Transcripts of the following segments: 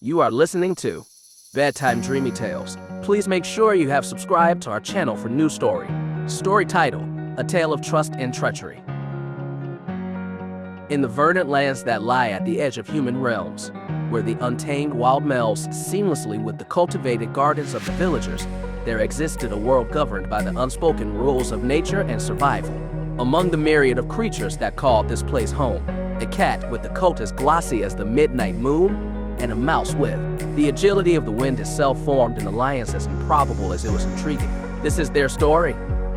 You are listening to Bedtime Dreamy Tales. Please make sure you have subscribed to our channel for new story. Story title, A Tale of Trust and Treachery. In the verdant lands that lie at the edge of human realms, where the untamed wild melds seamlessly with the cultivated gardens of the villagers, there existed a world governed by the unspoken rules of nature and survival. Among the myriad of creatures that called this place home, a cat with a coat as glossy as the midnight moon, and a mouse with the agility of the wind itself formed an alliance as improbable as it was intriguing. This is their story,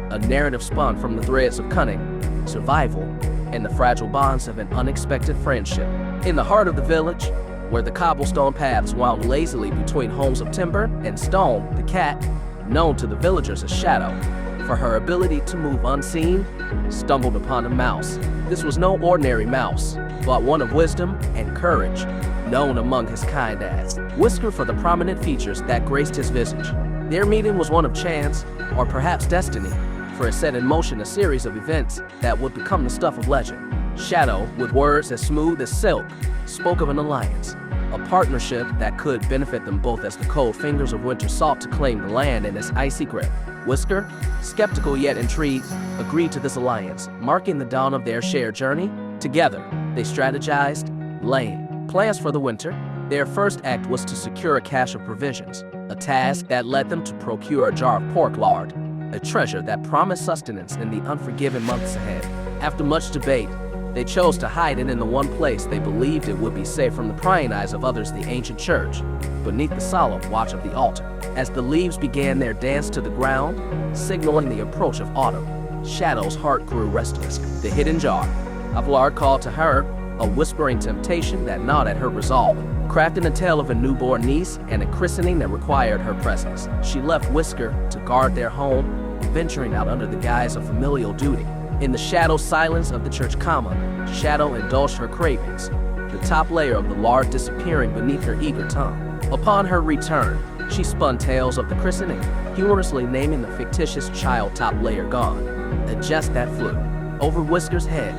a narrative spun from the threads of cunning, survival, and the fragile bonds of an unexpected friendship. In the heart of the village, where the cobblestone paths wound lazily between homes of timber and stone, the cat, known to the villagers as Shadow, for her ability to move unseen, stumbled upon a mouse. This was no ordinary mouse, but one of wisdom and courage, known among his kind as Whisker for the prominent features that graced his visage. Their meeting was one of chance, or perhaps destiny, for it set in motion a series of events that would become the stuff of legend. Shadow, with words as smooth as silk, spoke of an alliance, a partnership that could benefit them both as the cold fingers of winter sought to claim the land in its icy grip. Whisker, skeptical yet intrigued, agreed to this alliance, marking the dawn of their shared journey. Together, they strategized, laying plans for the winter. Their first act was to secure a cache of provisions, a task that led them to procure a jar of pork lard, a treasure that promised sustenance in the unforgiving months ahead. After much debate, they chose to hide it in the one place they believed it would be safe from the prying eyes of others, the ancient church, beneath the solemn watch of the altar. As the leaves began their dance to the ground, signaling the approach of autumn, Shadow's heart grew restless. The hidden jar of lard called to her, a whispering temptation that gnawed at her resolve. Crafting a tale of a newborn niece and a christening that required her presence, she left Whisker to guard their home, venturing out under the guise of familial duty. In the shadow silence of the church common, Shadow indulged her cravings, the top layer of the lard disappearing beneath her eager tongue. Upon her return, she spun tales of the christening, humorously naming the fictitious child top layer gone. A jest that flew over Whisker's head,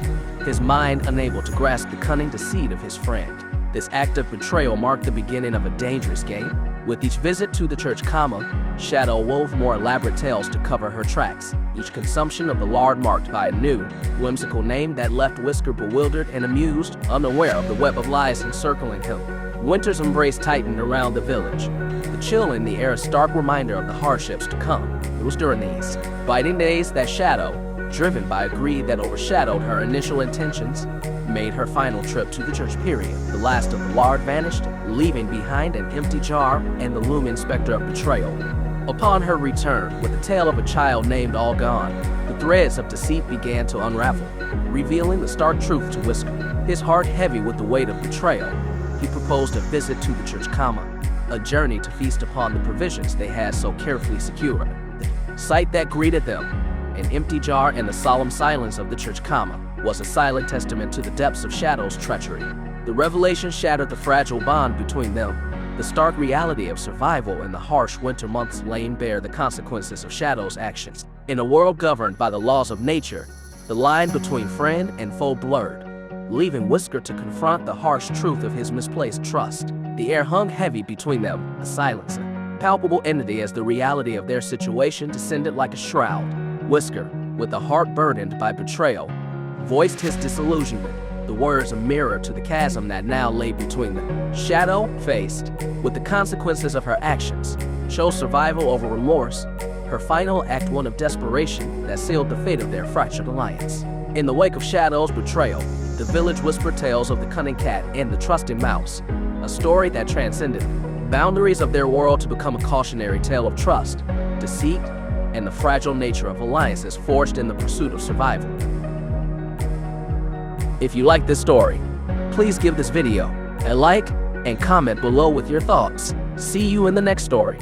his mind unable to grasp the cunning deceit of his friend. This act of betrayal marked the beginning of a dangerous game. With each visit to the church comma, Shadow wove more elaborate tales to cover her tracks, each consumption of the lard marked by a new, whimsical name that left Whisker bewildered and amused, unaware of the web of lies encircling him. Winter's embrace tightened around the village, the chill in the air a stark reminder of the hardships to come. It was during these biting days that Shadow, driven by a greed that overshadowed her initial intentions, made her final trip to the church period. The last of the lard vanished, leaving behind an empty jar and the looming specter of betrayal. Upon her return, with the tale of a child named all gone, the threads of deceit began to unravel, revealing the stark truth to Whisker. His heart heavy with the weight of betrayal, he proposed a visit to the church comma, a journey to feast upon the provisions they had so carefully secured. The sight that greeted them, an empty jar and the solemn silence of the church comma, was a silent testament to the depths of Shadow's treachery. The revelation shattered the fragile bond between them, the stark reality of survival in the harsh winter months laying bare the consequences of Shadow's actions. In a world governed by the laws of nature, the line between friend and foe blurred, leaving Whisker to confront the harsh truth of his misplaced trust. The air hung heavy between them, a silencing, palpable entity as the reality of their situation descended like a shroud. Whisker, with a heart burdened by betrayal, voiced his disillusionment, the words a mirror to the chasm that now lay between them. Shadow, faced with the consequences of her actions, chose survival over remorse, her final act one of desperation that sealed the fate of their fractured alliance. In the wake of Shadow's betrayal, the village whispered tales of the cunning cat and the trusting mouse, a story that transcended boundaries of their world to become a cautionary tale of trust, deceit, and the fragile nature of alliances forged in the pursuit of survival. If you like this story, please give this video a like and comment below with your thoughts. See you in the next story.